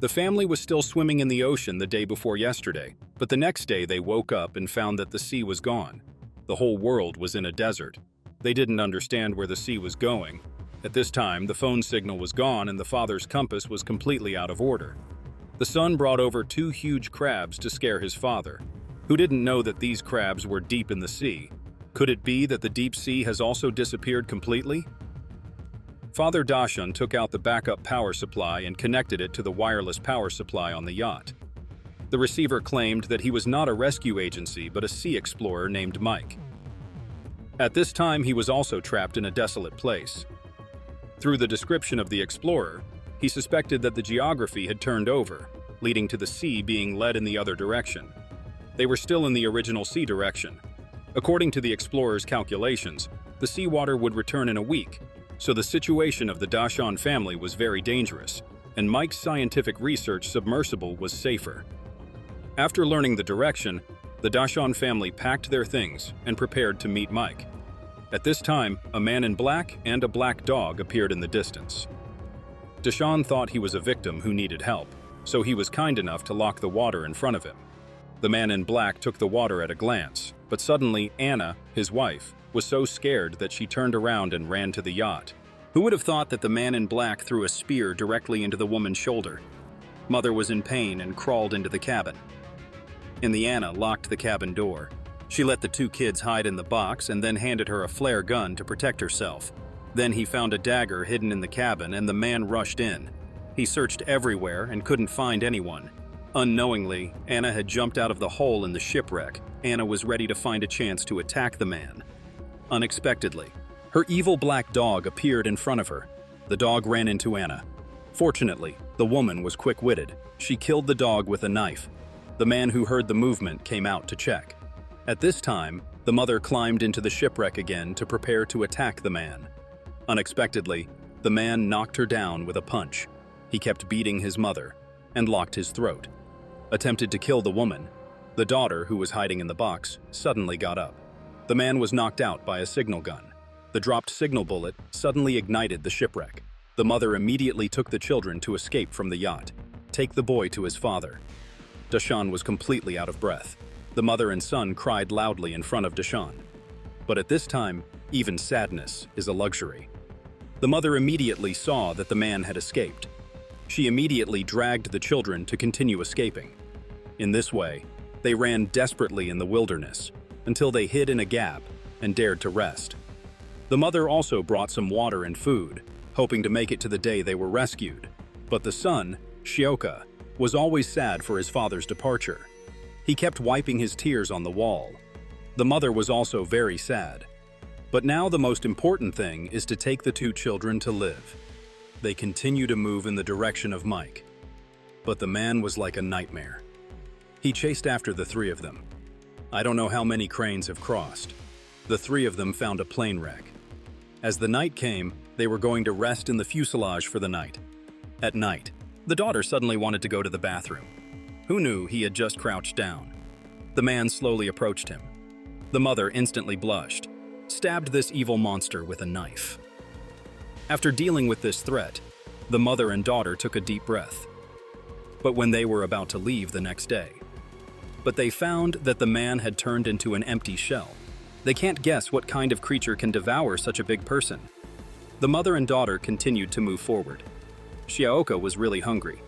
The family was still swimming in the ocean the day before yesterday, but the next day they woke up and found that the sea was gone. The whole world was in a desert. They didn't understand where the sea was going. At this time, the phone signal was gone and the father's compass was completely out of order. The son brought over 2 huge crabs to scare his father, who didn't know that these crabs were deep in the sea. Could it be that the deep sea has also disappeared completely? Father Dashan took out the backup power supply and connected it to the wireless power supply on the yacht. The receiver claimed that he was not a rescue agency but a sea explorer named Mike. At this time, he was also trapped in a desolate place. Through the description of the explorer, he suspected that the geography had turned over, leading to the sea being led in the other direction. They were still in the original sea direction. According to the explorer's calculations, the seawater would return in a week, so the situation of the Dashan family was very dangerous, and Mike's scientific research submersible was safer. After learning the direction, the Dashan family packed their things and prepared to meet Mike. At this time, a man in black and a black dog appeared in the distance. Dashan thought he was a victim who needed help, so he was kind enough to lock the water in front of him. The man in black took the water at a glance, but suddenly Anna, his wife, was so scared that she turned around and ran to the yacht. Who would have thought that the man in black threw a spear directly into the woman's shoulder? Mother was in pain and crawled into the cabin. Anna locked the cabin door. She let the 2 kids hide in the box and then handed her a flare gun to protect herself. Then he found a dagger hidden in the cabin and the man rushed in. He searched everywhere and couldn't find anyone. Unknowingly, Anna had jumped out of the hole in the shipwreck. Anna was ready to find a chance to attack the man. Unexpectedly, her evil black dog appeared in front of her. The dog ran into Anna. Fortunately, the woman was quick-witted. She killed the dog with a knife. The man who heard the movement came out to check. At this time, the mother climbed into the shipwreck again to prepare to attack the man. Unexpectedly, the man knocked her down with a punch. He kept beating his mother and locked his throat. Attempted to kill the woman. The daughter, who was hiding in the box, suddenly got up. The man was knocked out by a signal gun. The dropped signal bullet suddenly ignited the shipwreck. The mother immediately took the children to escape from the yacht. Take the boy to his father. Dashan was completely out of breath. The mother and son cried loudly in front of Dashan. But at this time, even sadness is a luxury. The mother immediately saw that the man had escaped. She immediately dragged the children to continue escaping. In this way, they ran desperately in the wilderness until they hid in a gap and dared to rest. The mother also brought some water and food, hoping to make it to the day they were rescued. But the son, Shioka, was always sad for his father's departure. He kept wiping his tears on the wall. The mother was also very sad. But now the most important thing is to take the 2 children to live. They continue to move in the direction of Mike. But the man was like a nightmare. He chased after the 3 of them. I don't know how many cranes have crossed. The 3 of them found a plane wreck. As the night came, they were going to rest in the fuselage for the night. At night, the daughter suddenly wanted to go to the bathroom. Who knew he had just crouched down? The man slowly approached him. The mother instantly blushed, stabbed this evil monster with a knife. After dealing with this threat, the mother and daughter took a deep breath. But when they were about to leave the next day, they found that the man had turned into an empty shell. They can't guess what kind of creature can devour such a big person. The mother and daughter continued to move forward. Shioka was really hungry.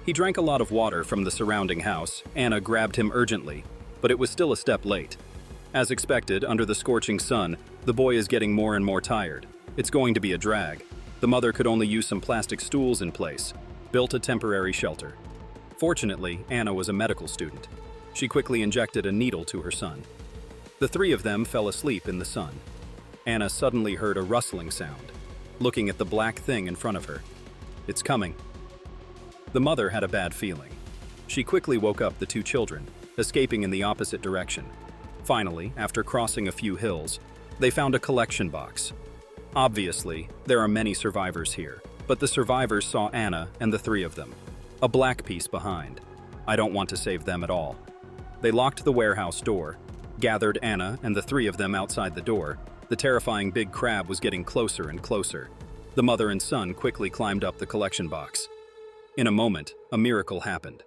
He drank a lot of water from the surrounding house. Anna grabbed him urgently, but it was still a step late. As expected, under the scorching sun, the boy is getting more and more tired. It's going to be a drag. The mother could only use some plastic stools in place, built a temporary shelter. Fortunately, Anna was a medical student. She quickly injected a needle to her son. The 3 of them fell asleep in the sun. Anna suddenly heard a rustling sound, looking at the black thing in front of her. It's coming. The mother had a bad feeling. She quickly woke up the 2 children, escaping in the opposite direction. Finally, after crossing a few hills, they found a collection box. Obviously, there are many survivors here, but the survivors saw Anna and the 3 of them. A black piece behind. I don't want to save them at all. They locked the warehouse door, gathered Anna and the 3 of them outside the door. The terrifying big crab was getting closer and closer. The mother and son quickly climbed up the collection box. In a moment, a miracle happened.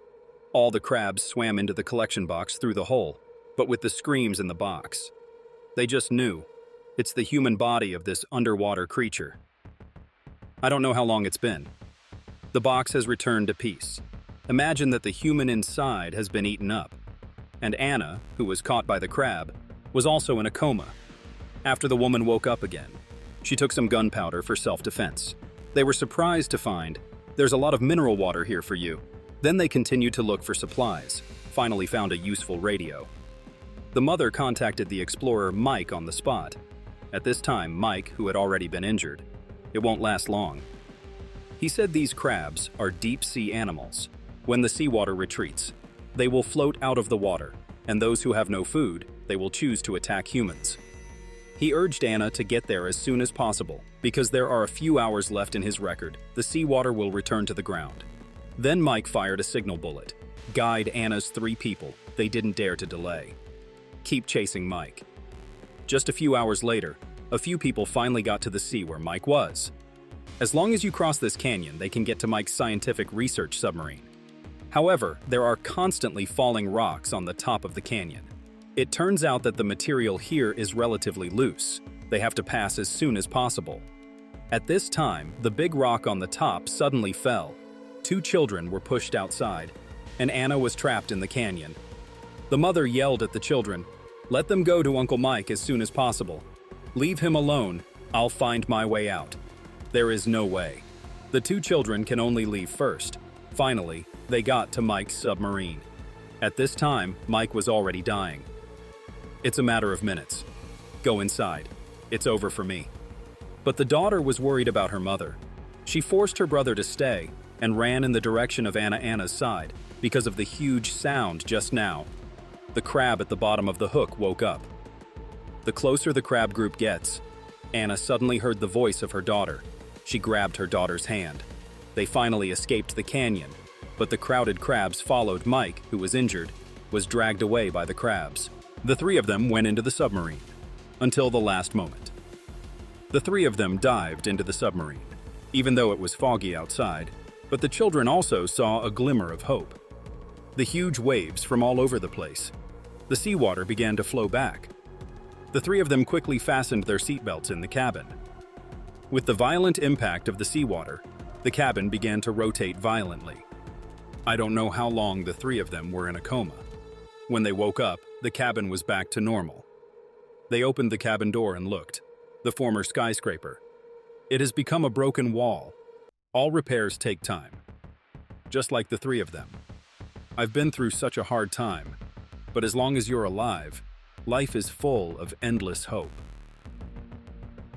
All the crabs swam into the collection box through the hole, but with the screams in the box. They just knew. It's the human body of this underwater creature. I don't know how long it's been. The box has returned to peace. Imagine that the human inside has been eaten up. And Anna, who was caught by the crab, was also in a coma. After the woman woke up again, she took some gunpowder for self-defense. They were surprised to find, "There's a lot of mineral water here for you." Then they continued to look for supplies, finally found a useful radio. The mother contacted the explorer Mike on the spot. At this time, Mike, who had already been injured, it won't last long. He said these crabs are deep-sea animals. When the seawater retreats, they will float out of the water, and those who have no food, they will choose to attack humans. He urged Anna to get there as soon as possible, because there are a few hours left in his record. The seawater will return to the ground. Then Mike fired a signal bullet. Guide Anna's 3 people. They didn't dare to delay. Keep chasing Mike. Just a few hours later, a few people finally got to the sea where Mike was. As long as you cross this canyon, they can get to Mike's scientific research submarine. However, there are constantly falling rocks on the top of the canyon. It turns out that the material here is relatively loose. They have to pass as soon as possible. At this time, the big rock on the top suddenly fell. 2 children were pushed outside, and Anna was trapped in the canyon. The mother yelled at the children, "Let them go to Uncle Mike as soon as possible. Leave him alone. I'll find my way out." There is no way. The 2 children can only leave first. Finally, they got to Mike's submarine. At this time, Mike was already dying. "It's a matter of minutes. Go inside. It's over for me." But the daughter was worried about her mother. She forced her brother to stay and ran in the direction of Anna's side because of the huge sound just now. The crab at the bottom of the hook woke up. The closer the crab group gets, Anna suddenly heard the voice of her daughter. She grabbed her daughter's hand. They finally escaped the canyon, but the crowded crabs followed Mike, who was injured, was dragged away by the crabs. The 3 of them went into the submarine, until the last moment. The 3 of them dived into the submarine, even though it was foggy outside, but the children also saw a glimmer of hope. The huge waves from all over the place. The seawater began to flow back. The 3 of them quickly fastened their seatbelts in the cabin. With the violent impact of the seawater, the cabin began to rotate violently. I don't know how long the 3 of them were in a coma. When they woke up, the cabin was back to normal. They opened the cabin door and looked. The former skyscraper. It has become a broken wall. All repairs take time. Just like the 3 of them. I've been through such a hard time, but as long as you're alive, life is full of endless hope.